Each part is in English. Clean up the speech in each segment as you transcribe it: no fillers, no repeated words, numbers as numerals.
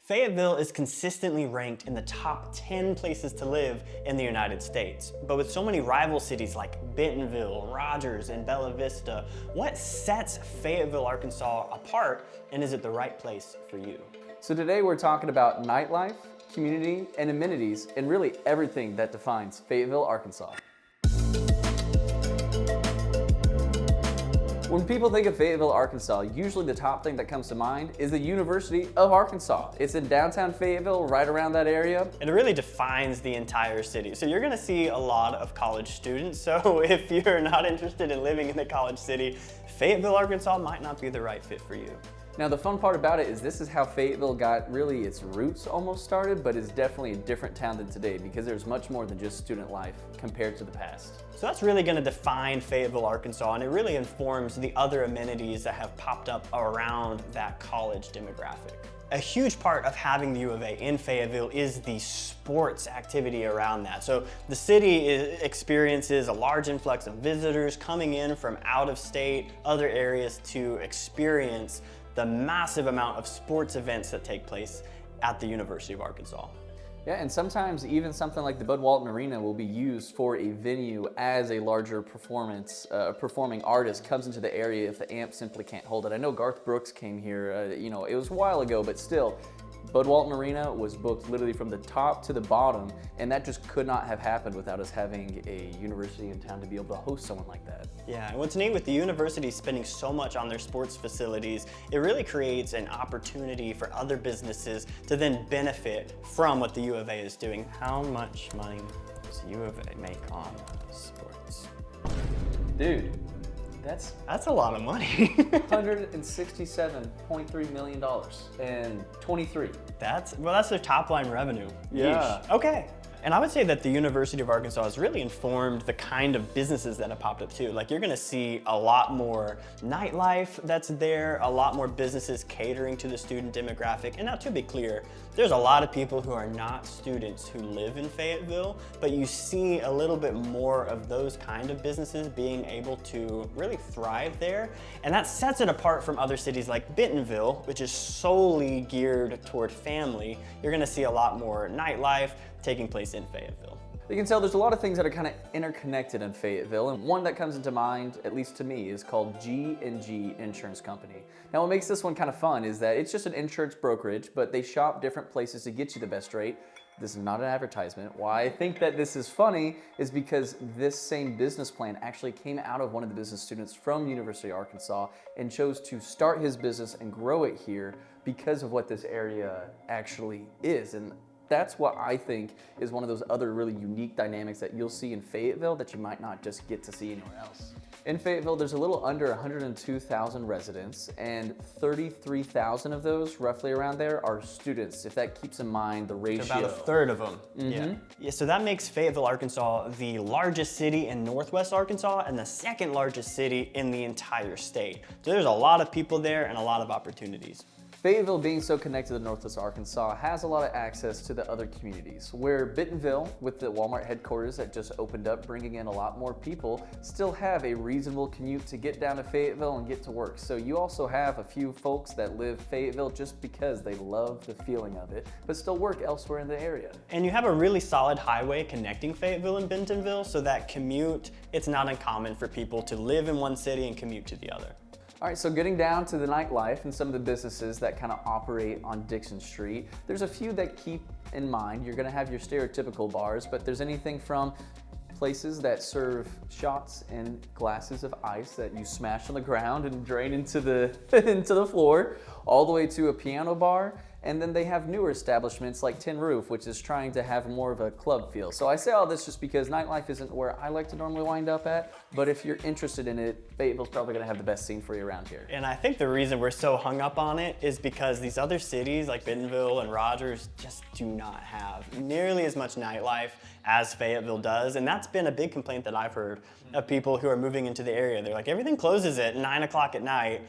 Fayetteville is consistently ranked in the top 10 places to live in the United States. But with so many rival cities like Bentonville, Rogers, and Bella Vista, what sets Fayetteville, Arkansas apart, and is it the right place for you? So today we're talking about nightlife, community, and amenities, and really everything that defines Fayetteville, Arkansas. When people think of Fayetteville, Arkansas, usually the top thing that comes to mind is the University of Arkansas. It's in downtown Fayetteville, right around that area. It really defines the entire city. So you're gonna see a lot of college students. So if you're not interested in living in the college city, Fayetteville, Arkansas might not be the right fit for you. Now the fun part about it is this is how Fayetteville got really its roots almost started, but it's definitely a different town than today because there's much more than just student life compared to the past. So that's really going to define Fayetteville, Arkansas, and it really informs the other amenities that have popped up around that college demographic. A huge part of having the U of A in Fayetteville is the sports activity around that. So the city experiences a large influx of visitors coming in from out of state, other areas to experience the massive amount of sports events that take place at the University of Arkansas. Yeah, and sometimes even something like the Bud Walton Arena will be used for a venue as a larger performance, performing artist comes into the area if the amp simply can't hold it. I know Garth Brooks came here, it was a while ago, but still, Bud Walton Arena was booked literally from the top to the bottom, and that just could not have happened without us having a university in town to be able to host someone like that. Yeah, and what's neat with the university spending so much on their sports facilities, it really creates an opportunity for other businesses to then benefit from what the U of A is doing. How much money does U of A make on sports? Dude, that's a lot of money. $167.3 million and 23. That's their top line revenue. Yeah. Yeesh. Okay. And I would say that the University of Arkansas has really informed the kind of businesses that have popped up too. Like you're gonna see a lot more nightlife that's there, a lot more businesses catering to the student demographic. And now to be clear, there's a lot of people who are not students who live in Fayetteville, but you see a little bit more of those kind of businesses being able to really thrive there. And that sets it apart from other cities like Bentonville, which is solely geared toward family. You're gonna see a lot more nightlife taking place in Fayetteville. You can tell there's a lot of things that are kind of interconnected in Fayetteville, and one that comes into mind, at least to me, is called G&G Insurance Company. Now what makes this one kind of fun is that it's just an insurance brokerage, but they shop different places to get you the best rate. This is not an advertisement. Why I think that this is funny is because this same business plan actually came out of one of the business students from University of Arkansas and chose to start his business and grow it here because of what this area actually is. And that's what I think is one of those other really unique dynamics that you'll see in Fayetteville that you might not just get to see anywhere else. In Fayetteville, there's a little under 102,000 residents, and 33,000 of those, roughly around there, are students, if that keeps in mind the ratio. About a third of them. Yeah, so that makes Fayetteville, Arkansas the largest city in Northwest Arkansas and the second largest city in the entire state. So there's a lot of people there and a lot of opportunities. Fayetteville, being so connected to Northwest Arkansas, has a lot of access to the other communities, where Bentonville, with the Walmart headquarters that just opened up, bringing in a lot more people, still have a reasonable commute to get down to Fayetteville and get to work. So you also have a few folks that live Fayetteville just because they love the feeling of it, but still work elsewhere in the area. And you have a really solid highway connecting Fayetteville and Bentonville, so that commute, it's not uncommon for people to live in one city and commute to the other. All right, so getting down to the nightlife and some of the businesses that kind of operate on Dixon Street, there's a few that keep in mind. You're gonna have your stereotypical bars, but there's anything from places that serve shots in glasses of ice that you smash on the ground and drain into the, into the floor, all the way to a piano bar. And then they have newer establishments like Tin Roof, which is trying to have more of a club feel. So I say all this just because nightlife isn't where I like to normally wind up at, but if you're interested in it, Fayetteville's probably gonna have the best scene for you around here. And I think the reason we're so hung up on it is because these other cities like Bentonville and Rogers just do not have nearly as much nightlife as Fayetteville does. And that's been a big complaint that I've heard of people who are moving into the area. They're like, everything closes at 9 o'clock at night.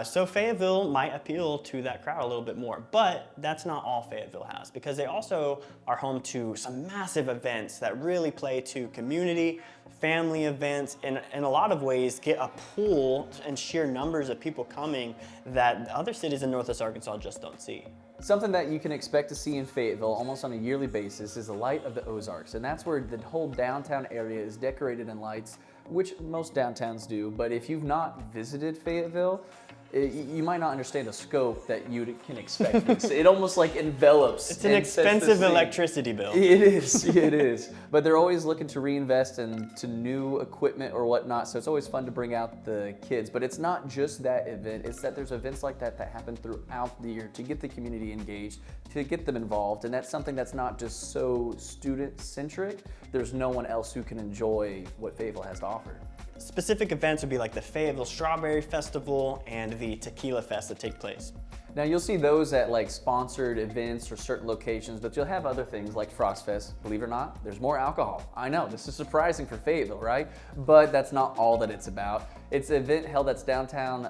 So Fayetteville might appeal to that crowd a little bit more, but that's not all Fayetteville has, because they also are home to some massive events that really play to community, family events, and in a lot of ways get a pool and sheer numbers of people coming that other cities in Northwest Arkansas just don't see. Something that you can expect to see in Fayetteville almost on a yearly basis is the Light of the Ozarks, and that's where the whole downtown area is decorated in lights, which most downtowns do. But if you've not visited Fayetteville, you might not understand the scope that you can expect. It almost like envelops. It's an expensive electricity bill. It is, it is. But they're always looking to reinvest into new equipment or whatnot, so it's always fun to bring out the kids. But it's not just that event, it's that there's events like that that happen throughout the year to get the community engaged, to get them involved, and that's something that's not just so student-centric. There's no one else who can enjoy what Fayetteville has to offer. Specific events would be like the Fayetteville Strawberry Festival and the Tequila Fest that take place. Now you'll see those at like sponsored events or certain locations, but you'll have other things like Frost Fest. Believe it or not, there's more alcohol. I know, this is surprising for Fayetteville, right? But that's not all that it's about. It's an event held that's downtown,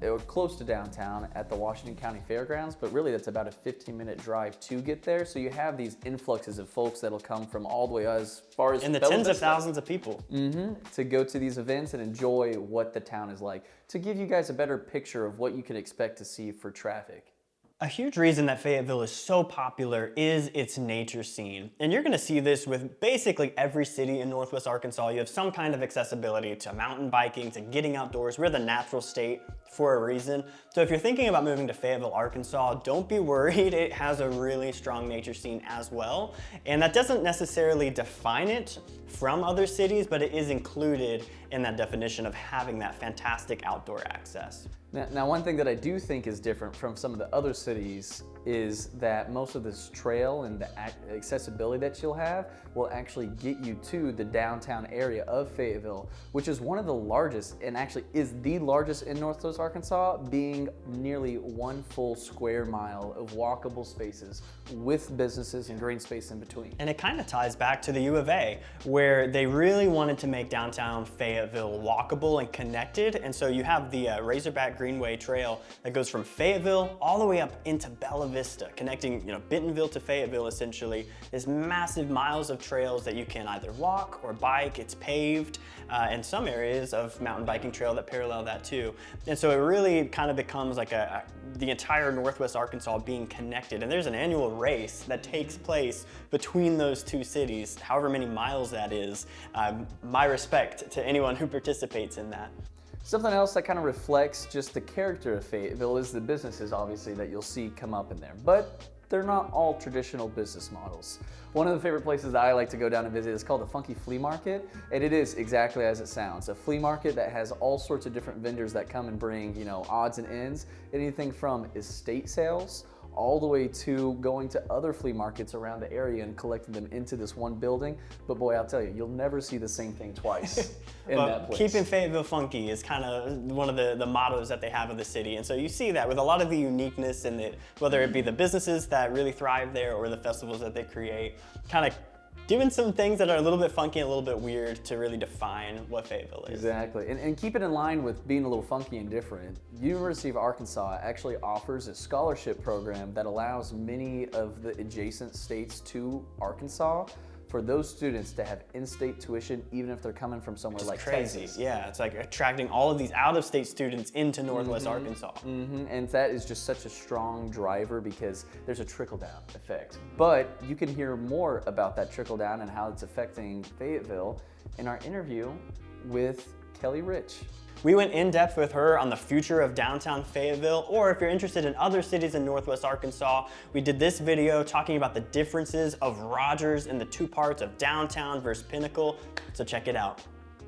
or close to downtown at the Washington County Fairgrounds, but really that's about a 15-minute drive to get there. So you have these influxes of folks that'll come from all the way as far as in the tens of thousands of people. To go to these events and enjoy what the town is like, to give you guys a better picture of what you can expect to see for traffic. A huge reason that Fayetteville is so popular is its nature scene. And you're gonna see this with basically every city in Northwest Arkansas. You have some kind of accessibility to mountain biking, to getting outdoors. We're the natural state for a reason. So if you're thinking about moving to Fayetteville, Arkansas, don't be worried. It has a really strong nature scene as well. And that doesn't necessarily define it from other cities, but it is included in that definition of having that fantastic outdoor access. Now, one thing that I do think is different from some of the other cities is that most of this trail and the accessibility that you'll have will actually get you to the downtown area of Fayetteville, which is one of the largest, and actually is the largest in Northwest Arkansas, being nearly 1 full square mile of walkable spaces with businesses and green space in between. And it kind of ties back to the U of A, where they really wanted to make downtown Fayetteville walkable and connected. And so you have the Razorback Greenway Trail that goes from Fayetteville all the way up into Bella Vista, connecting Bentonville to Fayetteville essentially. There's massive miles of trails that you can either walk or bike. It's paved, and some areas of mountain biking trail that parallel that too. And so it really kind of becomes like the entire Northwest Arkansas being connected. And there's an annual race that takes place between those two cities, however many miles that is. My respect to anyone who participates in that. Something else that kind of reflects just the character of Fayetteville is the businesses, obviously, that you'll see come up in there. But they're not all traditional business models. One of the favorite places that I like to go down and visit is called the Funky Flea Market, and it is exactly as it sounds. A flea market that has all sorts of different vendors that come and bring, odds and ends, anything from estate sales all the way to going to other flea markets around the area and collecting them into this one building. But boy, I'll tell you, you'll never see the same thing twice in that place. Keeping Fayetteville funky is kind of one of the mottos that they have of the city. And so you see that with a lot of the uniqueness and whether it be the businesses that really thrive there or the festivals that they create, kind of doing some things that are a little bit funky and a little bit weird to really define what Fayetteville is. Exactly, and keep it in line with being a little funky and different. University of Arkansas actually offers a scholarship program that allows many of the adjacent states to Arkansas for those students to have in-state tuition, even if they're coming from somewhere like crazy. Texas. Yeah, it's like attracting all of these out-of-state students into Northwest Arkansas. And that is just such a strong driver because there's a trickle-down effect. But you can hear more about that trickle-down and how it's affecting Fayetteville in our interview with Kelly Rich. We went in depth with her on the future of downtown Fayetteville, or if you're interested in other cities in Northwest Arkansas, we did this video talking about the differences of Rogers in the two parts of downtown versus Pinnacle, so check it out.